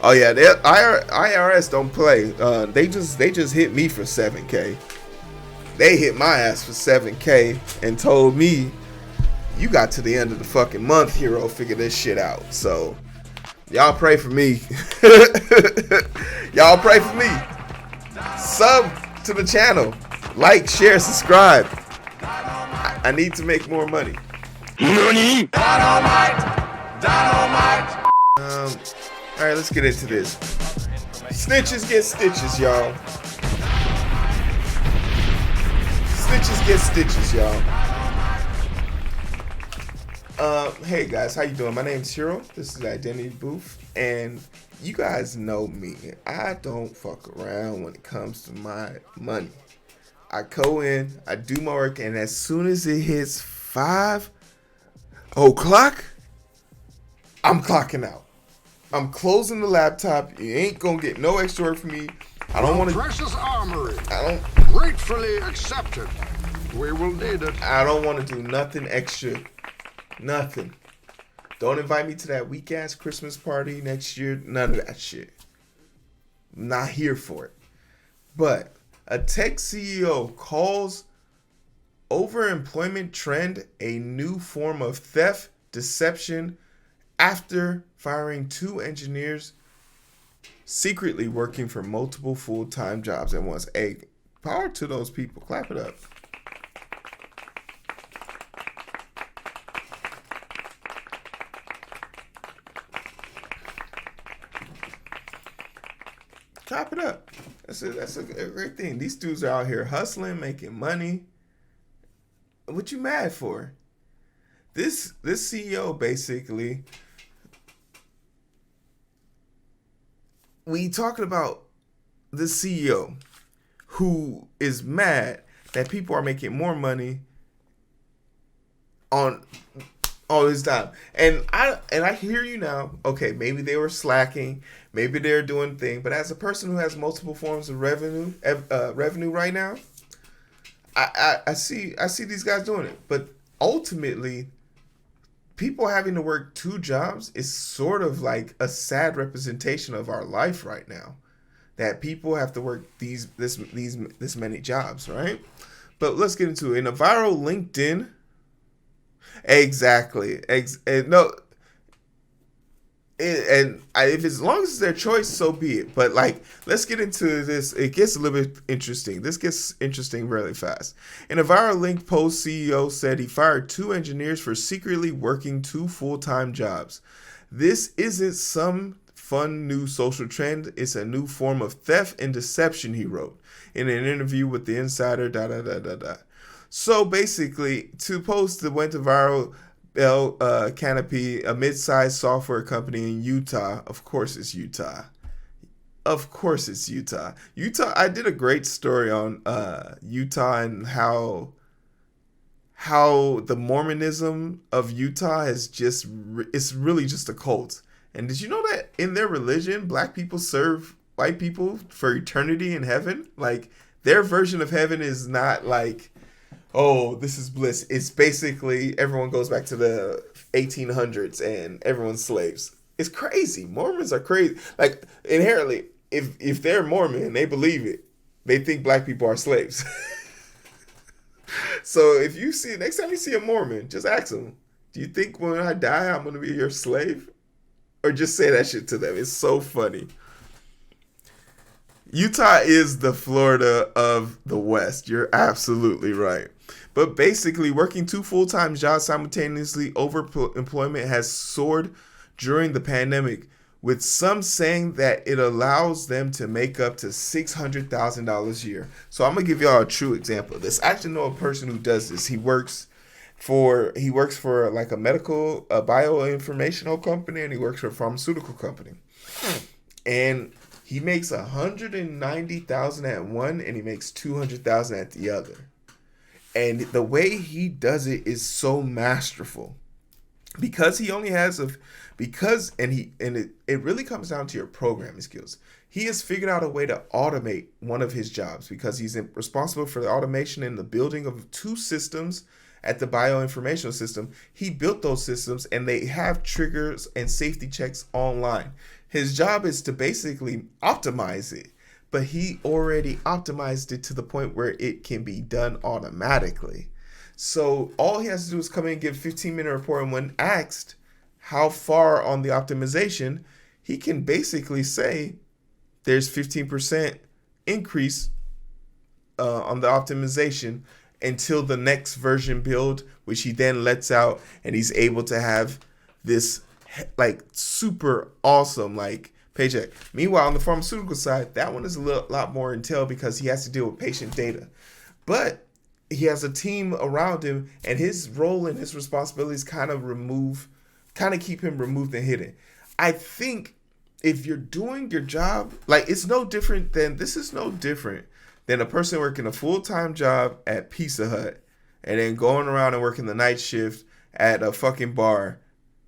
Oh yeah, IRS don't play. They just hit me for 7K. They hit my ass for 7K and told me, you got to the end of the fucking month, hero. Figure this shit out. So y'all pray for me. Y'all pray for me. Sub to the channel. Like, share, subscribe. I need to make more money. NANI? Dynamite. Alright, let's get into this. Snitches get stitches, y'all. Snitches get stitches, y'all. Hey guys, how you doing? My name's Hero. This is Identity Booth, and you guys know me. I don't fuck around when it comes to my money. I go in, I do my work, and as soon as it hits 5 o'clock, I'm clocking out. I'm closing the laptop. You ain't gonna get no extra work from me. I don't want to. Precious armory. I don't. Gratefully accepted. We will need it. I don't want to do nothing extra. Nothing. Don't invite me to that weak ass Christmas party next year. None of that shit. I'm not here for it. But a tech CEO calls overemployment trend a new form of theft, deception, after firing 2 engineers secretly working for multiple full-time jobs at once. Hey, power to those people. Clap it up. Clap it up. That's a great thing. These dudes are out here hustling, making money. What you mad for? This CEO basically, we talking about the CEO who is mad that people are making more money on all this time. And I hear you now. Okay, maybe they were slacking, maybe they're doing thing, but as a person who has multiple forms of revenue right now, I see these guys doing it. But ultimately, people having to work 2 jobs is sort of like a sad representation of our life right now. That people have to work this many jobs, right? But let's get into it. In a viral LinkedIn, exactly. If as long as it's their choice, so be it. But like, let's get into this. It gets a little bit interesting. This gets interesting really fast. In a viral link post, CEO said he fired 2 engineers for secretly working 2 full-time jobs. This isn't some fun new social trend. It's a new form of theft and deception, he wrote in an interview with the Insider. So basically, to post that went to viral. Canopy, a mid-sized software company in Utah. Of course it's Utah. Utah, I did a great story on Utah and how the Mormonism of Utah is just, it's really just a cult. And did you know that in their religion, black people serve white people for eternity in heaven? Like, their version of heaven is not like, oh, this is bliss. It's basically everyone goes back to the 1800s and everyone's slaves. It's crazy. Mormons are crazy. Like, inherently, if they're Mormon, they believe it. They think black people are slaves. So if you see, next time you see a Mormon, just ask them, do you think when I die, I'm going to be your slave? Or just say that shit to them. It's so funny. Utah is the Florida of the West. You're absolutely right. But basically, working 2 full-time jobs simultaneously, overemployment has soared during the pandemic, with some saying that it allows them to make up to $600,000 a year. So I'm going to give y'all a true example of this. I actually know a person who does this. He works for like a bioinformational company, and he works for a pharmaceutical company. And he makes $190,000 at one, and he makes $200,000 at the other. And the way he does it is so masterful, because he only has it really comes down to your programming skills. He has figured out a way to automate one of his jobs, because he's responsible for the automation and the building of 2 systems at the bioinformational system. He built those systems, and they have triggers and safety checks online. His job is to basically optimize it, but he already optimized it to the point where it can be done automatically. So all he has to do is come in and give a 15-minute report, and when asked how far on the optimization, he can basically say there's 15% increase on the optimization until the next version build, which he then lets out, and he's able to have this like super awesome like paycheck. Meanwhile, on the pharmaceutical side, that one is a lot more entailed because he has to deal with patient data. But he has a team around him, and his role and his responsibilities kind of keep him removed and hidden. I think if you're doing your job, like this is no different than a person working a full-time job at Pizza Hut and then going around and working the night shift at a fucking bar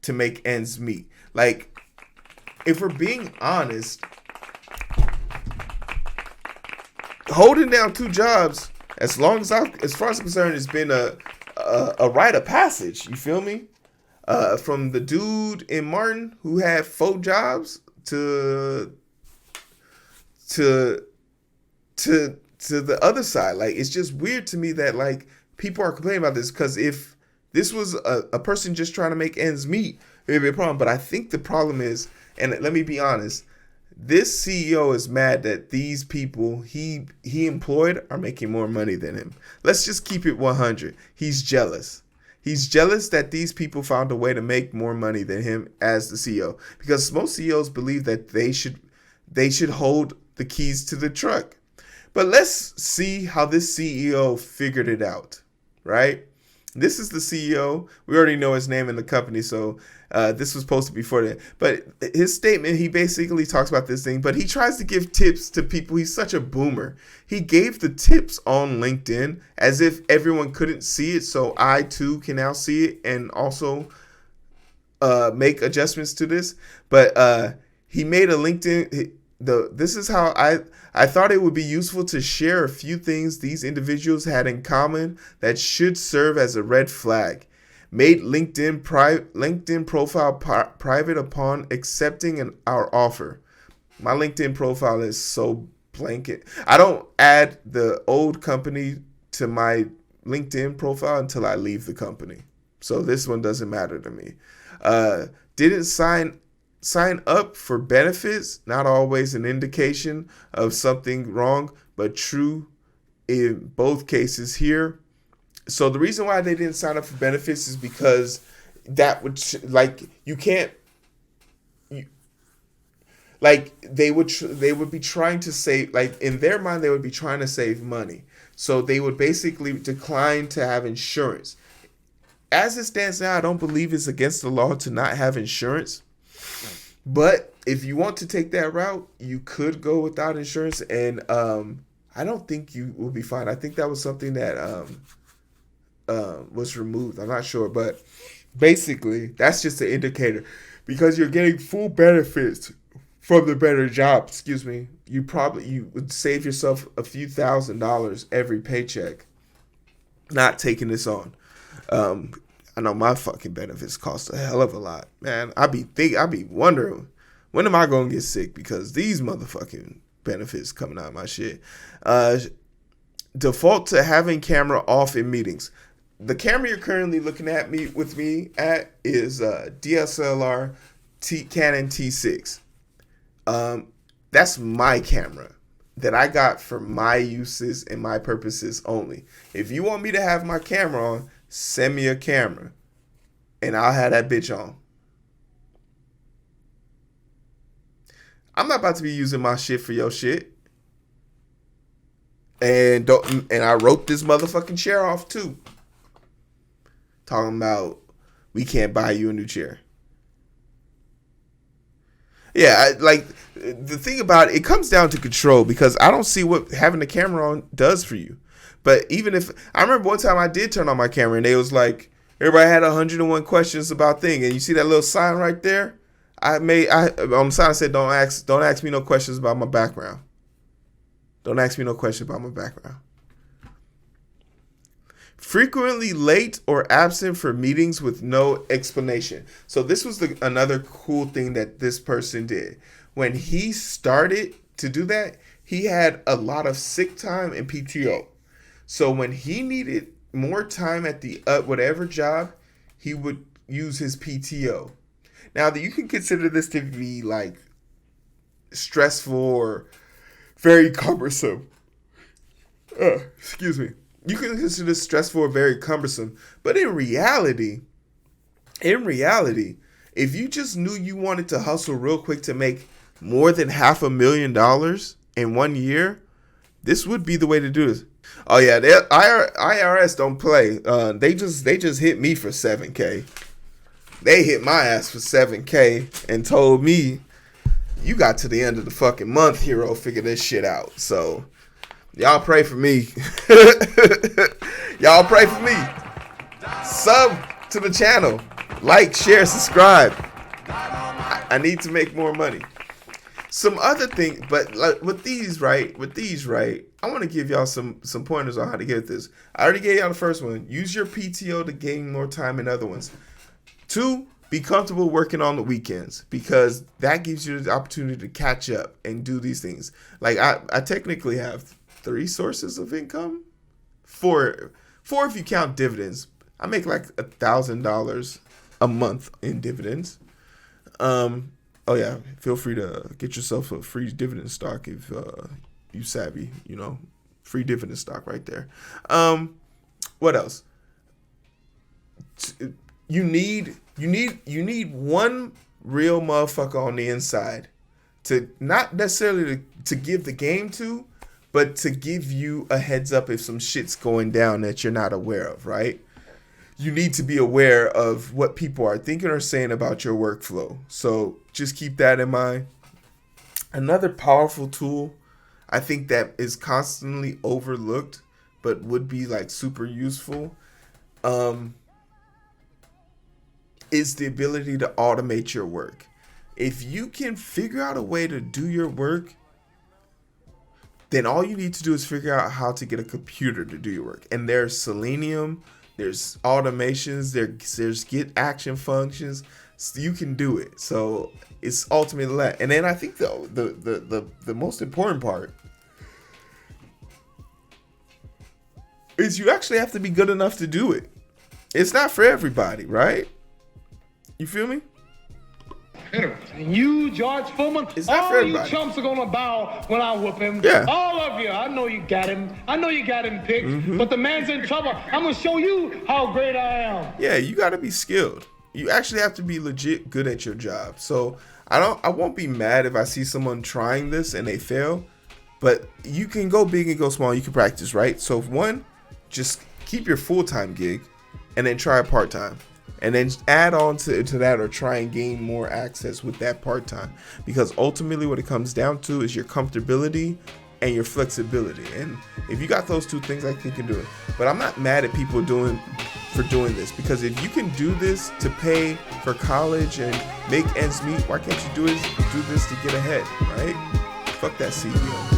to make ends meet. Like, if we're being honest, holding down two jobs, as far as I'm concerned, has been a rite of passage. You feel me? From the dude in Martin who had 4 jobs to the other side. Like, it's just weird to me that like people are complaining about this, because if this was a person just trying to make ends meet, it would be a problem. But I think the problem is, and let me be honest, this CEO is mad that these people he employed are making more money than him. Let's just keep it 100. He's jealous. He's jealous that these people found a way to make more money than him as the CEO, because most CEOs believe that they should hold the keys to the truck. But let's see how this CEO figured it out, right? This is the CEO. We already know his name in the company, so this was posted before that. But his statement, he basically talks about this thing, but he tries to give tips to people. He's such a boomer. He gave the tips on LinkedIn as if everyone couldn't see it, so I too can now see it and also make adjustments to this. But he made a LinkedIn. This is how I thought it would be useful to share a few things these individuals had in common that should serve as a red flag. Made LinkedIn profile private upon accepting our offer. My LinkedIn profile is so blanket. I don't add the old company to my LinkedIn profile until I leave the company. So this one doesn't matter to me. Didn't sign up for benefits, not always an indication of something wrong, but true in both cases here. So the reason why they didn't sign up for benefits is because that would they would be trying to save, like in their mind they would be trying to save money. So they would basically decline to have insurance. As it stands now, I don't believe it's against the law to not have insurance. But if you want to take that route, you could go without insurance, and I don't think you will be fine. I think that was something that was removed. I'm not sure, but basically that's just an indicator, because you're getting full benefits from the better job. Excuse me. You would save yourself a few $1,000s every paycheck not taking this on. I know my fucking benefits cost a hell of a lot, man. I be wondering, when am I gonna get sick, because these motherfucking benefits coming out of my shit. Default to having camera off in meetings. The camera you're currently looking at with me is DSLR Canon T6. That's my camera that I got for my uses and my purposes only. If you want me to have my camera on, send me a camera and I'll have that bitch on. I'm not about to be using my shit for your shit. And I wrote this motherfucking chair off too. Talking about we can't buy you a new chair. Yeah, the thing about it comes down to control, because I don't see what having the camera on does for you. But even if, I remember one time I did turn on my camera and they was like, everybody had 101 questions about thing, and you see that little sign right there? On the sign I said, don't ask me no questions about my background. Don't ask me no questions about my background. Frequently late or absent for meetings with no explanation. So this was another cool thing that this person did. When he started to do that, he had a lot of sick time and PTO. So when he needed more time at the whatever job, he would use his PTO. Now, you can consider this to be like stressful or very cumbersome. Excuse me. You can consider this stressful or very cumbersome. But in reality, if you just knew you wanted to hustle real quick to make more than $500,000 in 1 year, this would be the way to do this. Oh yeah, IRS don't play. They just hit me for $7,000. They hit my ass for $7,000 and told me, you got to the end of the fucking month, hero. Figure this shit out. So y'all pray for me. Y'all pray for me. Sub to the channel. Like, share, subscribe. I need to make more money. Some other thing, but like with these, right? I want to give y'all some pointers on how to get this. I already gave y'all the first one. Use your PTO to gain more time in other ones. 2, be comfortable working on the weekends because that gives you the opportunity to catch up and do these things. Like I technically have 3 sources of income. 4 if you count dividends. I make like $1,000 a month in dividends. Oh yeah, feel free to get yourself a free dividend stock if you savvy, free dividend stock right there. What else? You need one real motherfucker on the inside to not necessarily to give the game to, but to give you a heads up if some shit's going down that you're not aware of, right? You need to be aware of what people are thinking or saying about your workflow. So just keep that in mind. Another powerful tool I think that is constantly overlooked but would be like super useful is the ability to automate your work. If you can figure out a way to do your work, then all you need to do is figure out how to get a computer to do your work. And there's Selenium, there's automations, there's get action functions. So you can do it. So it's ultimately that. And then I think the most important part is you actually have to be good enough to do it. It's not for everybody, right? You feel me? And you, George Foreman, all you chumps are gonna bow when I whoop him. Yeah. All of you. I know you got him. I know you got him picked. But the man's in trouble. I'm gonna show you how great I am. Yeah, you gotta be skilled. You actually have to be legit good at your job. So I won't be mad if I see someone trying this and they fail. But you can go big and go small. You can practice, right? So one, just keep your full-time gig and then try a part-time. And then add on to that or try and gain more access with that part-time. Because ultimately what it comes down to is your comfortability and your flexibility. And if you got those 2 things, I think you can do it. But I'm not mad at people for doing this. Because if you can do this to pay for college and make ends meet, why can't you do this to get ahead, right? Fuck that CEO.